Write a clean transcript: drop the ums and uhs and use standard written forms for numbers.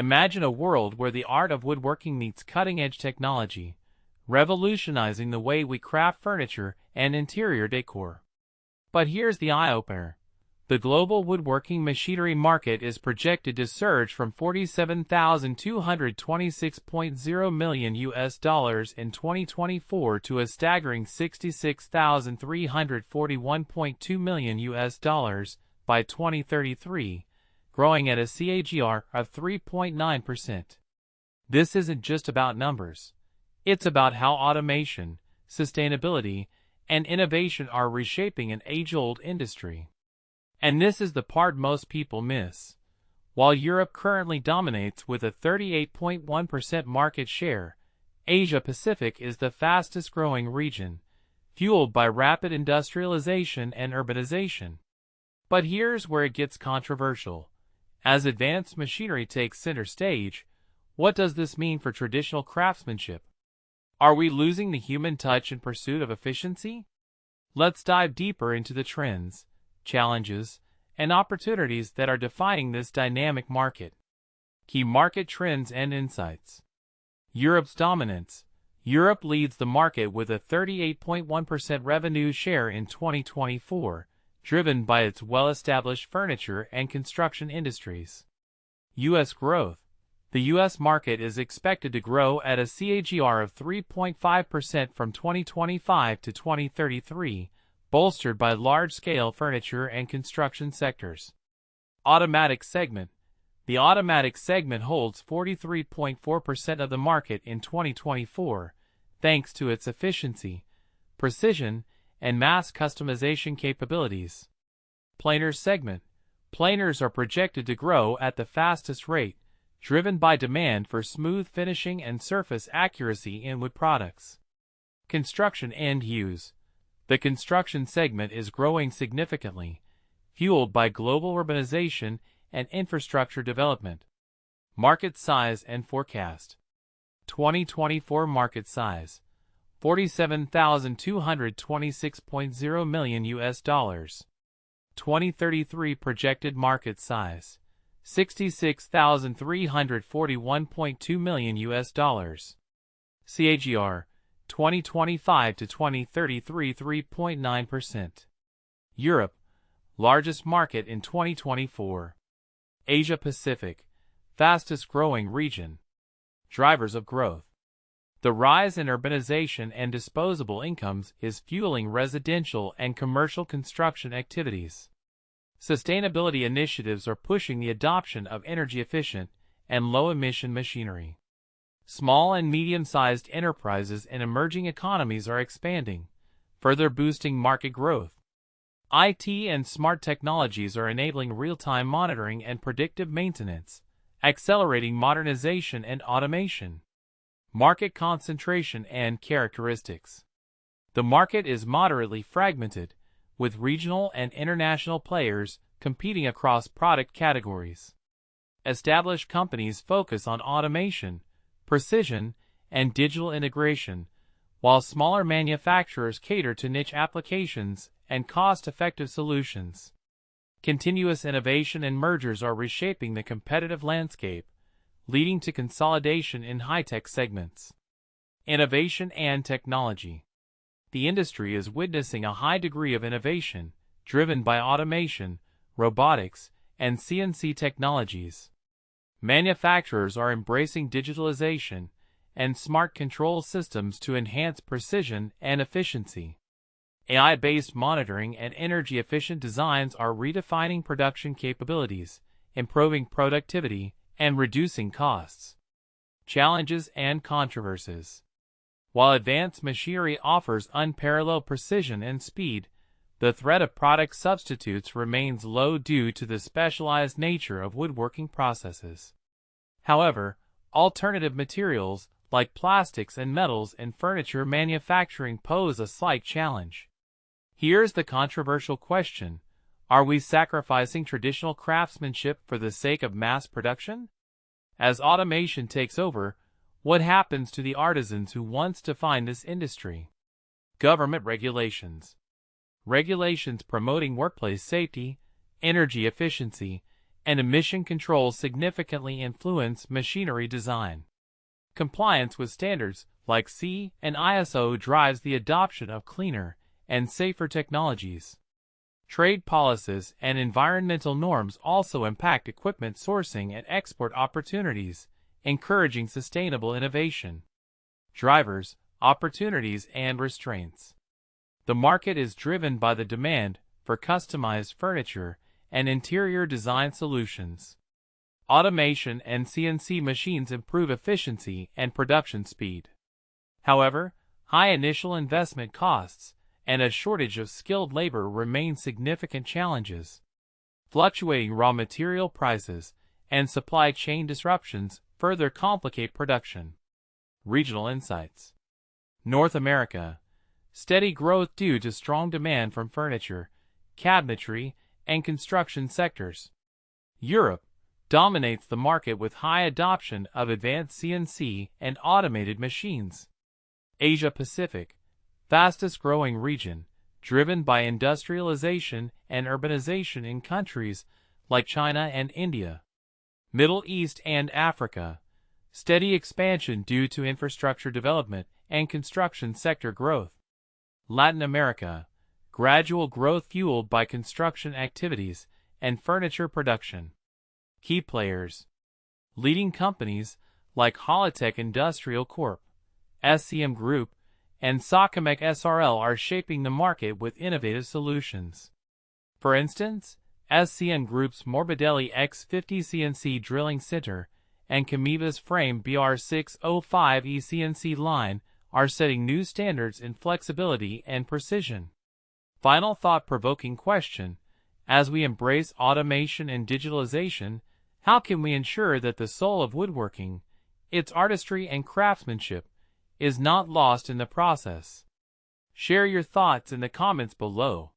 Imagine a world where the art of woodworking meets cutting-edge technology, revolutionizing the way we craft furniture and interior decor. But here's the eye-opener. The global woodworking machinery market is projected to surge from $47,226.0 million in 2024 to a staggering $66,341.2 million by 2033, growing at a CAGR of 3.9%. This isn't just about numbers. It's about how automation, sustainability, and innovation are reshaping an age-old industry. And this is the part most people miss. While Europe currently dominates with a 38.1% market share, Asia-Pacific is the fastest-growing region, fueled by rapid industrialization and urbanization. But here's where it gets controversial. As advanced machinery takes center stage, what does this mean for traditional craftsmanship? Are we losing the human touch in pursuit of efficiency? Let's dive deeper into the trends, challenges, and opportunities that are defining this dynamic market. Key market trends and insights. Europe's dominance. Europe leads the market with a 38.1% revenue share in 2024, driven by its well-established furniture and construction industries. U.S. growth. The U.S. market is expected to grow at a CAGR of 3.5% from 2025 to 2033, bolstered by large-scale furniture and construction sectors. Automatic segment. The automatic segment holds 43.4% of the market in 2024, thanks to its efficiency, precision, and mass customization capabilities. Planer segment. Planers are projected to grow at the fastest rate, driven by demand for smooth finishing and surface accuracy in wood products. Construction end use. The construction segment is growing significantly, fueled by global urbanization and infrastructure development. Market size and forecast. 2024 market size: $47,226.0 million. 2033 projected market size: $66,341.2 million. CAGR 2025 to 2033 3.9%. Europe, largest market in 2024. Asia Pacific, fastest growing region. Drivers of growth. The rise in urbanization and disposable incomes is fueling residential and commercial construction activities. Sustainability initiatives are pushing the adoption of energy-efficient and low-emission machinery. Small and medium-sized enterprises in emerging economies are expanding, further boosting market growth. IT and smart technologies are enabling real-time monitoring and predictive maintenance, accelerating modernization and automation. Market concentration and characteristics. The market is moderately fragmented, with regional and international players competing across product categories. Established companies focus on automation, precision, and digital integration, while smaller manufacturers cater to niche applications and cost-effective solutions. Continuous innovation and mergers are reshaping the competitive landscape, leading to consolidation in high-tech segments. Innovation and technology. The industry is witnessing a high degree of innovation, driven by automation, robotics, and CNC technologies. Manufacturers are embracing digitalization and smart control systems to enhance precision and efficiency. AI-based monitoring and energy-efficient designs are redefining production capabilities, improving productivity, and reducing costs. Challenges and controversies. While advanced machinery offers unparalleled precision and speed, the threat of product substitutes remains low due to the specialized nature of woodworking processes. However, alternative materials like plastics and metals in furniture manufacturing pose a slight challenge. Here's the controversial question: are we sacrificing traditional craftsmanship for the sake of mass production? As automation takes over, what happens to the artisans who once defined this industry? Government regulations. Regulations promoting workplace safety, energy efficiency, and emission controls significantly influence machinery design. Compliance with standards like CE and ISO drives the adoption of cleaner and safer technologies. Trade policies and environmental norms also impact equipment sourcing and export opportunities, encouraging sustainable innovation. Drivers, opportunities, and restraints. The market is driven by the demand for customized furniture and interior design solutions. Automation and CNC machines improve efficiency and production speed. However, high initial investment costs and a shortage of skilled labor remain significant challenges. Fluctuating raw material prices and supply chain disruptions further complicate production. Regional insights. North America. Steady growth due to strong demand from furniture, cabinetry, and construction sectors. Europe dominates the market with high adoption of advanced CNC and automated machines. Asia Pacific, fastest growing region, driven by industrialization and urbanization in countries like China and India. Middle East and Africa, steady expansion due to infrastructure development and construction sector growth. Latin America, gradual growth fueled by construction activities and furniture production. Key players. Leading companies like HOLYTEK Industrial Corp., SCM Group, and Socomec SRL are shaping the market with innovative solutions. For instance, SCM Group's Morbidelli X50 CNC Drilling Center and Camiva's Frame BR605E CNC line are setting new standards in flexibility and precision. Final thought-provoking question: as we embrace automation and digitalization, how can we ensure that the soul of woodworking, its artistry and craftsmanship, is not lost in the process? Share your thoughts in the comments below.